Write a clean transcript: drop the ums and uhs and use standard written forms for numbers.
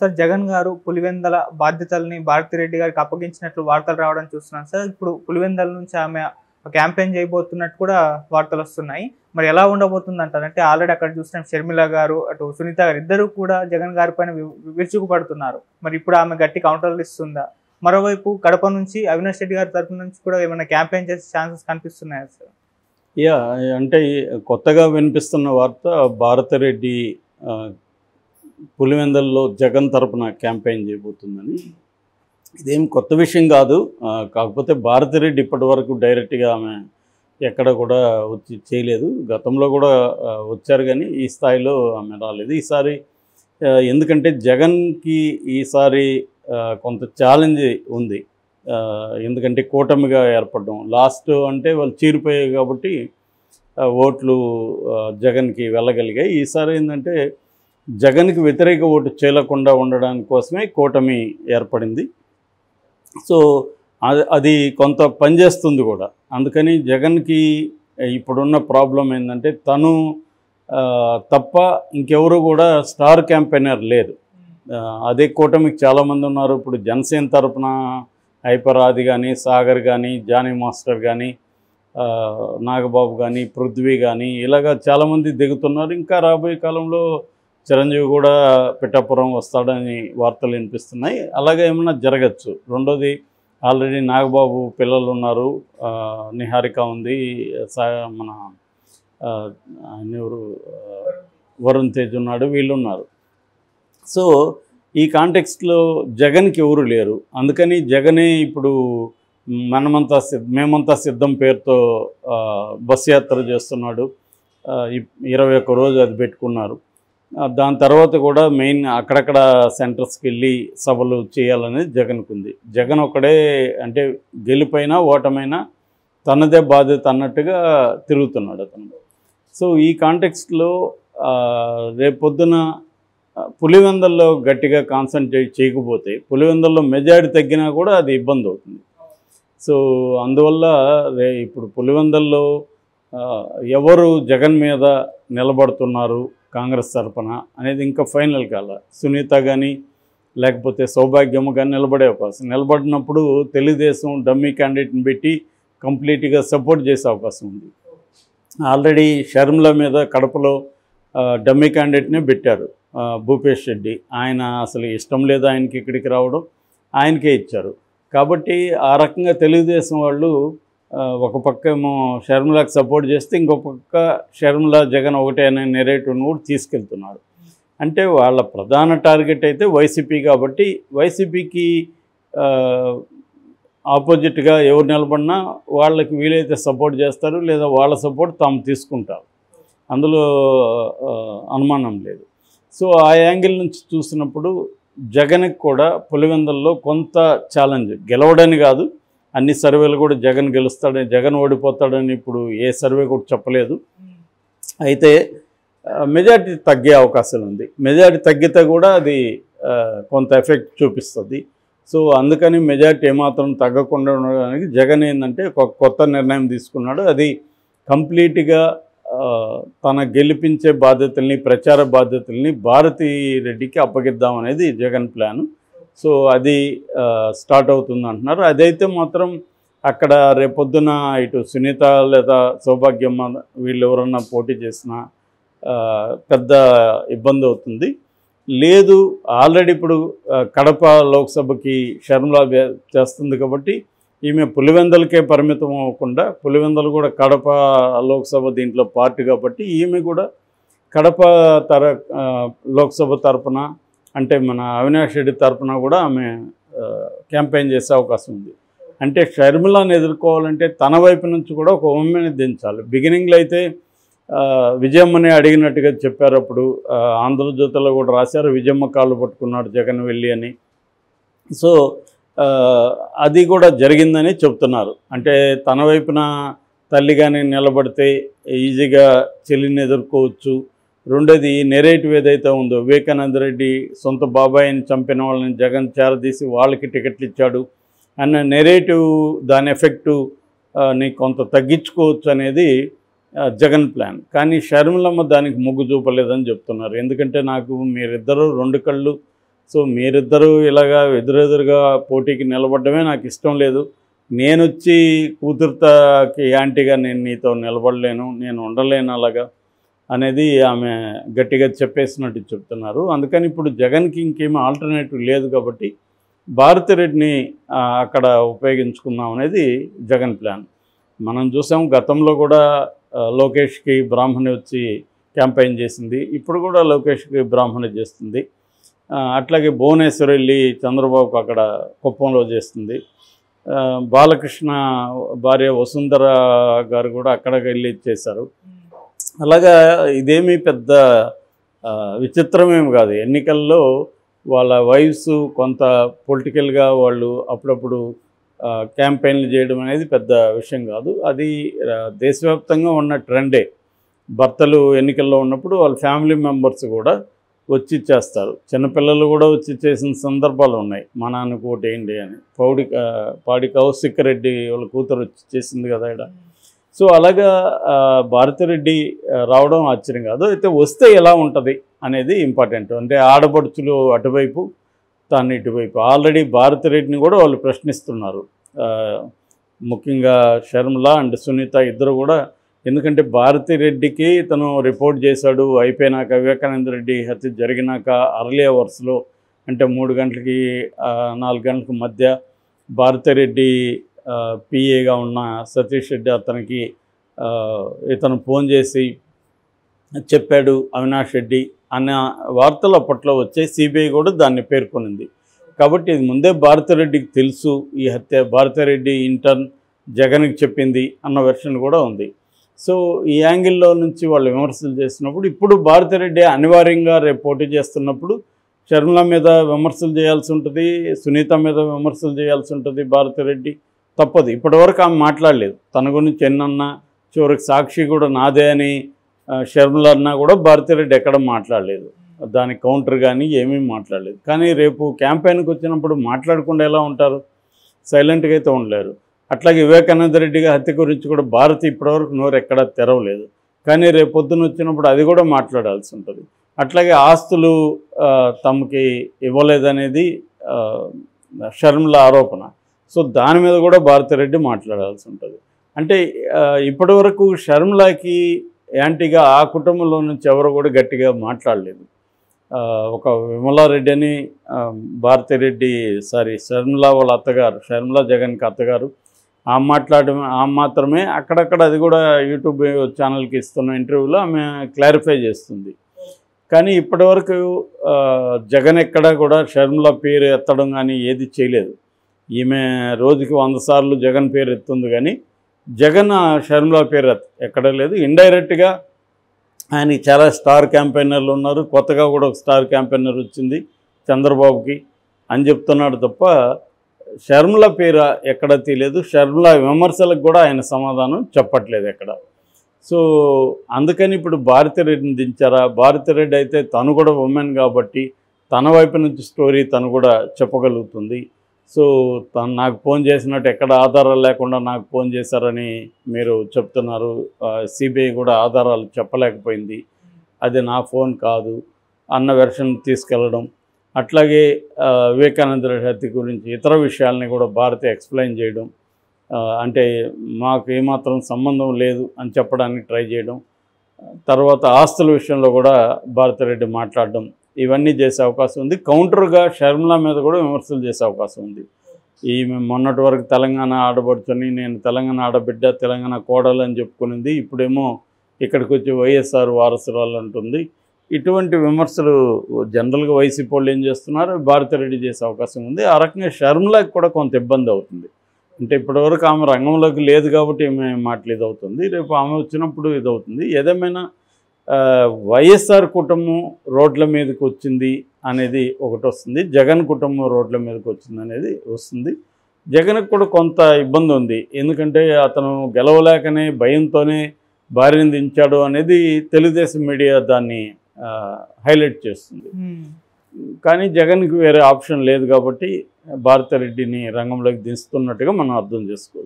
Sir Jagan గారు పులివెందల బాధ్యతల్ని భారతిరెడ్డి గారికి అప్పగించినట్లు వార్తలు రావడం చూస్తున్నాను సార్. ఇప్పుడు పులివెందల నుంచి ఆమె క్యాంపెయిన్ చేయబోతున్నట్టు కూడా వార్తలు వస్తున్నాయి. మరి ఎలా ఉండబోతుంది అంటారు? అంటే ఆల్రెడీ అక్కడ చూసిన షర్మిల గారు, అటు సునీత గారు ఇద్దరు కూడా జగన్ గారి పైన విరుచుకుపడుతున్నారు. మరి ఇప్పుడు ఆమె గట్టి కౌంటర్లు ఇస్తుందా? మరోవైపు కడప నుంచి అవినాష్ రెడ్డి గారి తరపు నుంచి కూడా ఏమైనా క్యాంపెయిన్ చేసే ఛాన్సెస్ కనిపిస్తున్నాయా సార్? అంటే కొత్తగా వినిపిస్తున్న వార్త భారతిరెడ్డి పులివెందల్లో జగన్ తరపున క్యాంపెయిన్ చేయబోతుందని. ఇదేం కొత్త విషయం కాదు. కాకపోతే భారతిరెడ్డి ఇప్పటి వరకు డైరెక్ట్గా ఆమె ఎక్కడ కూడా వచ్చి చేయలేదు. గతంలో కూడా వచ్చారు కానీ ఈ స్థాయిలో ఆమె రాలేదు. ఈసారి ఎందుకంటే జగన్కి ఈసారి కొంత ఛాలెంజ్ ఉంది. ఎందుకంటే కూటమిగా ఏర్పడడం లాస్ట్ అంటే వాళ్ళు చీరిపోయాయి కాబట్టి ఓట్లు జగన్కి వెళ్ళగలిగాయి. ఈసారి ఏంటంటే జగన్కి వ్యతిరేక ఓటు చేయకుండా ఉండడానికి కోసమే కూటమి ఏర్పడింది. సో అది కొంత పనిచేస్తుంది కూడా. అందుకని జగన్కి ఇప్పుడున్న ప్రాబ్లం ఏంటంటే తను తప్ప ఇంకెవరు కూడా స్టార్ క్యాంపెయినర్ లేదు. అదే కూటమికి చాలామంది ఉన్నారు. ఇప్పుడు జనసేన తరపున హైపరాది కానీ, సాగర్ కానీ, జానీ మాస్టర్ కానీ, నాగబాబు కానీ, పృథ్వీ కానీ ఇలాగా చాలామంది దిగుతున్నారు. ఇంకా రాబోయే కాలంలో చిరంజీవి కూడా పిఠాపురం వస్తాడని వార్తలు వినిపిస్తున్నాయి. అలాగే ఏమన్నా జరగచ్చు. రెండోది ఆల్రెడీ నాగబాబు పిల్లలు ఉన్నారు, నిహారిక ఉంది, మన ఎవరు వరుణ్ తేజ్ ఉన్నాడు, వీళ్ళు ఉన్నారు. సో ఈ కాంటెక్స్ట్లో జగన్కి ఎవరు లేరు. అందుకని జగనే ఇప్పుడు మేమంతా సిద్ధం పేరుతో బస్ యాత్ర చేస్తున్నాడు. 21 రోజు అది పెట్టుకున్నారు. దాని తర్వాత కూడా మెయిన్ అక్కడక్కడ సెంటర్స్కి వెళ్ళి సభలు చేయాలనేది జగన్కు ఉంది. జగన్ ఒకడే అంటే గెలిపైనా ఓటమైనా తనదే బాధ్యత అన్నట్టుగా తిరుగుతున్నాడు అతను. సో ఈ కాంటెక్స్ట్లో రేపొద్దున పులివెందల్లో గట్టిగా కాన్సన్ట్రేట్ చేయకపోతే పులివెందల్లో మెజారిటీ తగ్గినా కూడా అది ఇబ్బంది అవుతుంది. సో అందువల్ల ఇప్పుడు పులివెందల్లో ఎవరు జగన్ మీద నిలబడుతున్నారు కాంగ్రెస్ తరపున అనేది ఇంకా ఫైనల్ కాల. సునీత కానీ లేకపోతే సౌభాగ్యము కానీ నిలబడే అవకాశం. నిలబడినప్పుడు తెలుగుదేశం డమ్మీ క్యాండిడేట్ని పెట్టి కంప్లీట్గా సపోర్ట్ చేసే అవకాశం ఉంది. ఆల్రెడీ షర్మిల మీద కడపలో డమ్మీ క్యాండిడేట్నే పెట్టారు, భూపేష్ రెడ్డి. ఆయన అసలు ఇష్టం లేదు ఆయనకి ఇక్కడికి రావడం, ఆయనకే ఇచ్చారు. కాబట్టి ఆ రకంగా తెలుగుదేశం వాళ్ళు ఒక పక్క ఏమో షర్మిలకు సపోర్ట్ చేస్తే ఇంకొక పక్క షర్మిల జగన్ ఒకటే అనే నెరేటివ్ను కూడా తీసుకెళ్తున్నారు. అంటే వాళ్ళ ప్రధాన టార్గెట్ అయితే వైసీపీ కాబట్టి వైసీపీకి ఆపోజిట్గా ఎవరు నిలబడినా వాళ్ళకి వీలైతే సపోర్ట్ చేస్తారు, లేదా వాళ్ళ సపోర్ట్ తాము తీసుకుంటారు. అందులో అనుమానం లేదు. సో ఆ యాంగిల్ నుంచి చూసినప్పుడు జగన్కి కూడా పులివెందల్లో కొంత ఛాలెంజ్. గెలవడని కాదు, అన్ని సర్వేలు కూడా జగన్ గెలుస్తాడని, జగన్ ఓడిపోతాడని ఇప్పుడు ఏ సర్వే కూడా చెప్పలేదు. అయితే మెజారిటీ తగ్గే అవకాశం ఉంది. మెజారిటీ తగ్గితే కూడా అది కొంత ఎఫెక్ట్ చూపిస్తుంది. సో అందుకని మెజారిటీ ఏమాత్రం తగ్గకుండా ఉండడానికి జగన్ ఏంటంటే ఒక కొత్త నిర్ణయం తీసుకున్నాడు. అది కంప్లీట్గా తన గెలిపించే బాధ్యతల్ని, ప్రచార బాధ్యతల్ని భారతిరెడ్డికి అప్పగిద్దామనేది జగన్ ప్లాను. సో అది స్టార్ట్ అవుతుంది అంటున్నారు. అదైతే మాత్రం అక్కడ రేపొద్దున ఇటు సునీత లేదా సౌభాగ్యమ్మ వీళ్ళు ఎవరన్నా పోటీ చేసినా పెద్ద ఇబ్బంది అవుతుంది. లేదు ఆల్రెడీ ఇప్పుడు కడప లోక్సభకి షర్మిల చేస్తుంది కాబట్టి ఈమె పులివెందలకే పరిమితం అవ్వకుండా, పులివెందలు కూడా కడప లోక్సభ దీంట్లో పార్టీ కాబట్టి ఈమె కూడా కడప లోక్సభ తరపున అంటే మన అవినాష్ రెడ్డి తరపున కూడా ఆమె క్యాంపెయిన్ చేసే అవకాశం ఉంది. అంటే షర్మిలను ఎదుర్కోవాలంటే తన వైపు నుంచి కూడా ఒక ఉమెన్ని దించాలి. బిగినింగ్లో అయితే విజయమ్మని అడిగినట్టుగా చెప్పారు. అప్పుడు ఆంధ్రజ్యోతిలో కూడా రాశారు, విజయమ్మ కాళ్ళు పట్టుకున్నాడు జగన్ వెళ్ళి అని. సో అది కూడా జరిగిందని చెప్తున్నారు. అంటే తన వైపున తల్లిగానే నిలబడితే ఈజీగా చెల్లిని ఎదుర్కోవచ్చు. రెండోది నెరేటివ్ ఏదైతే ఉందో, వివేకానంద రెడ్డి సొంత బాబాయిని చంపిన వాళ్ళని జగన్ చేరదీసి వాళ్ళకి టికెట్లు ఇచ్చాడు అన్న నెరేటివ్, దాని ఎఫెక్టు ని కొంత తగ్గించుకోవచ్చు అనేది జగన్ ప్లాన్. కానీ షర్మిలమ్మ దానికి మొగ్గు చూపలేదని చెప్తున్నారు. ఎందుకంటే నాకు మీరిద్దరూ రెండు కళ్ళు సో మీరిద్దరూ ఇలాగా ఎదురెదురుగా పోటీకి నిలబడమే నాకు ఇష్టం లేదు, నేను వచ్చి కూతురుకి యాంటీగా నేను నీతో నిలబడలేను, నేను ఉండలేను అలాగా అనేది ఆమె గట్టిగా చెప్పేసినట్టు చెప్తున్నారు. అందుకని ఇప్పుడు జగన్కి ఇంకేమీ ఆల్టర్నేటివ్ లేదు కాబట్టి భారతిరెడ్డిని అక్కడ ఉపయోగించుకుందాం అనేది జగన్ ప్లాన్. మనం చూసాం గతంలో కూడా లోకేష్కి బ్రాహ్మణి వచ్చి క్యాంపెయిన్ చేసింది, ఇప్పుడు కూడా లోకేష్కి బ్రాహ్మణి చేస్తుంది. అట్లాగే భువనేశ్వర్ వెళ్ళి చంద్రబాబుకు అక్కడ కుప్పంలో చేస్తుంది. బాలకృష్ణ భార్య వసుంధర గారు కూడా అక్కడికి వెళ్ళి చేశారు. అలాగా ఇదేమీ పెద్ద విచిత్రమేమి కాదు. ఎన్నికల్లో వాళ్ళ వైఫ్స్ కొంత పొలిటికల్గా వాళ్ళు అప్పుడప్పుడు క్యాంపెయిన్లు చేయడం అనేది పెద్ద విషయం కాదు. అది దేశవ్యాప్తంగా ఉన్న ట్రెండే. భర్తలు ఎన్నికల్లో ఉన్నప్పుడు వాళ్ళ ఫ్యామిలీ మెంబర్స్ కూడా వచ్చి చేస్తారు. చిన్నపిల్లలు కూడా వచ్చి చేసిన సందర్భాలు ఉన్నాయి. మా నాన్నకు ఓటు వేయండి అని పాడి కౌశిక్ రెడ్డి వాళ్ళ కూతురు వచ్చి చేసింది కదా ఇక్కడ. సో అలాగా భారతిరెడ్డి రావడం ఆశ్చర్యం కాదు. అయితే వస్తే ఎలా ఉంటుంది అనేది ఇంపార్టెంట్. అంటే ఆడపడుచులు అటువైపు, తాను ఇటువైపు. ఆల్రెడీ భారతిరెడ్డిని కూడా వాళ్ళు ప్రశ్నిస్తున్నారు, ముఖ్యంగా షర్మిల అండ్ సునీత ఇద్దరు కూడా. ఎందుకంటే భారతిరెడ్డికి తను రిపోర్ట్ చేశాడు అయిపోయినాక, వివేకానంద రెడ్డి హత్య జరిగినాక అర్లీ అవర్స్లో, అంటే 3 గంటలకి 4 గంటలకు మధ్య భారతిరెడ్డి పిఏగా ఉన్న సతీష్ రెడ్డి అతనికి ఇతను ఫోన్ చేసి చెప్పాడు అవినాష్ రెడ్డి అన్న వార్తలు అప్పట్లో వచ్చే సిబిఐ కూడా దాన్ని పేర్కొనింది. కాబట్టి ఇది ముందే భారతిరెడ్డికి తెలుసు ఈ హత్య, భారతిరెడ్డి ఇంటర్న్ జగన్కి చెప్పింది అన్న వెర్షన్ కూడా ఉంది. సో ఈ యాంగిల్లో నుంచి వాళ్ళు విమర్శలు చేసినప్పుడు ఇప్పుడు భారతిరెడ్డి అనివార్యంగా రేపు పోటీ చేస్తున్నప్పుడు షర్మిల మీద విమర్శలు చేయాల్సి ఉంటుంది, సునీత మీద విమర్శలు చేయాల్సి ఉంటుంది. భారతిరెడ్డి తప్పదు. ఇప్పటివరకు ఆమె మాట్లాడలేదు. తన గురించి ఎన్నన్నా, చివరికి సాక్షి కూడా నాదే అని షర్మిల అన్నా కూడా భారతిరెడ్డి ఎక్కడ మాట్లాడలేదు. దానికి కౌంటర్ కానీ ఏమీ మాట్లాడలేదు. కానీ రేపు క్యాంపెయిన్కి వచ్చినప్పుడు మాట్లాడకుండా ఎలా ఉంటారు? సైలెంట్గా అయితే ఉండలేరు. అట్లాగే వివేకానంద రెడ్డి హత్య గురించి కూడా భారతి ఇప్పటివరకు నోరు ఎక్కడా తెరవలేదు. కానీ రేపు పొద్దున్న వచ్చినప్పుడు అది కూడా మాట్లాడాల్సి ఉంటుంది. అట్లాగే ఆస్తులు తమకి ఇవ్వలేదనేది షర్మిల ఆరోపణ. సో దాని మీద కూడా భారతిరెడ్డి మాట్లాడాల్సి ఉంటుంది. అంటే ఇప్పటివరకు షర్మిలకి యాంటీగా ఆ కుటుంబంలో నుంచి ఎవరు కూడా గట్టిగా మాట్లాడలేదు. ఒక విమలారెడ్డి అని షర్మిల వాళ్ళ అత్తగారు, షర్మిల జగన్కి అత్తగారు, ఆ మాత్రమే అక్కడక్కడ, అది కూడా యూట్యూబ్ ఛానల్కి ఇస్తున్న ఇంటర్వ్యూలో ఆమె క్లారిఫై చేస్తుంది. కానీ ఇప్పటివరకు జగన్ ఎక్కడా కూడా షర్మిల పేరు ఎత్తడం కానీ ఏది చేయలేదు. ఈమె రోజుకి 100 సార్లు జగన్ పేరు ఎత్తుంది, కానీ జగన్ షర్మిల పేరు ఎక్కడ లేదు. ఇండైరెక్ట్గా ఆయనకి చాలా స్టార్ క్యాంపెయినర్లు ఉన్నారు, కొత్తగా కూడా ఒక స్టార్ క్యాంపెయినర్ వచ్చింది చంద్రబాబుకి అని చెప్తున్నాడు తప్ప షర్మిల పేరు ఎక్కడ తీయలేదు. షర్మిల విమర్శలకు కూడా ఆయన సమాధానం చెప్పట్లేదు ఎక్కడ. సో అందుకని ఇప్పుడు భారతిరెడ్డిని దించారా? భారతిరెడ్డి అయితే తను కూడా ఉమెన్ కాబట్టి తన వైపు నుంచి స్టోరీ తను కూడా చెప్పగలుగుతుంది. సో తను నాకు ఫోన్ చేసినట్టు ఎక్కడ ఆధారాలు లేకుండా నాకు ఫోన్ చేశారని మీరు చెప్తున్నారు. సిబిఐ కూడా ఆధారాలు చెప్పలేకపోయింది, అది నా ఫోన్ కాదు అన్న వెర్షన్ తీసుకెళ్ళడం. అట్లాగే వివేకానంద రెడ్డి హత్య గురించి ఇతర విషయాల్ని కూడా భారతి ఎక్స్ప్లెయిన్ చేయడం, అంటే మాకు ఏమాత్రం సంబంధం లేదు అని చెప్పడానికి ట్రై చేయడం. తర్వాత ఆస్తుల విషయంలో కూడా భారతిరెడ్డి మాట్లాడడం, ఇవన్నీ చేసే అవకాశం ఉంది. కౌంటర్గా షర్మిల మీద కూడా విమర్శలు చేసే అవకాశం ఉంది. ఈమె మొన్నటి వరకు తెలంగాణ ఆడబడుచుని, నేను తెలంగాణ ఆడబిడ్డ, తెలంగాణ కోడలు అని చెప్పుకునింది, ఇప్పుడేమో ఇక్కడికి వచ్చి వైఎస్ఆర్ వారసురాలు అంటుంది. ఇటువంటి విమర్శలు జనరల్గా వైసీపీ వాళ్ళు ఏం చేస్తున్నారు, భారతిరెడ్డి చేసే అవకాశం ఉంది. ఆ రకంగా షర్మిలకి కూడా కొంత ఇబ్బంది అవుతుంది. అంటే ఇప్పటివరకు ఆమె రంగంలోకి లేదు కాబట్టి ఈమె మాటలు ఇదవుతుంది, రేపు ఆమె వచ్చినప్పుడు ఇదవుతుంది. ఏదేమైనా వైఎస్ఆర్ కుటుంబం రోడ్ల మీదకి వచ్చింది అనేది ఒకటి వస్తుంది, జగన్ కుటుంబం రోడ్ల మీదకి వచ్చింది అనేది వస్తుంది. జగన్కి కూడా కొంత ఇబ్బంది ఉంది, ఎందుకంటే అతను గెలవలేకనే భయంతోనే భార్యను దించాడు అనేది తెలుగుదేశం మీడియా దాన్ని హైలైట్ చేస్తుంది. కానీ జగన్కి వేరే ఆప్షన్ లేదు కాబట్టి భారతిరెడ్డిని రంగంలోకి దించుతున్నట్టుగా మనం అర్థం చేసుకోవచ్చు.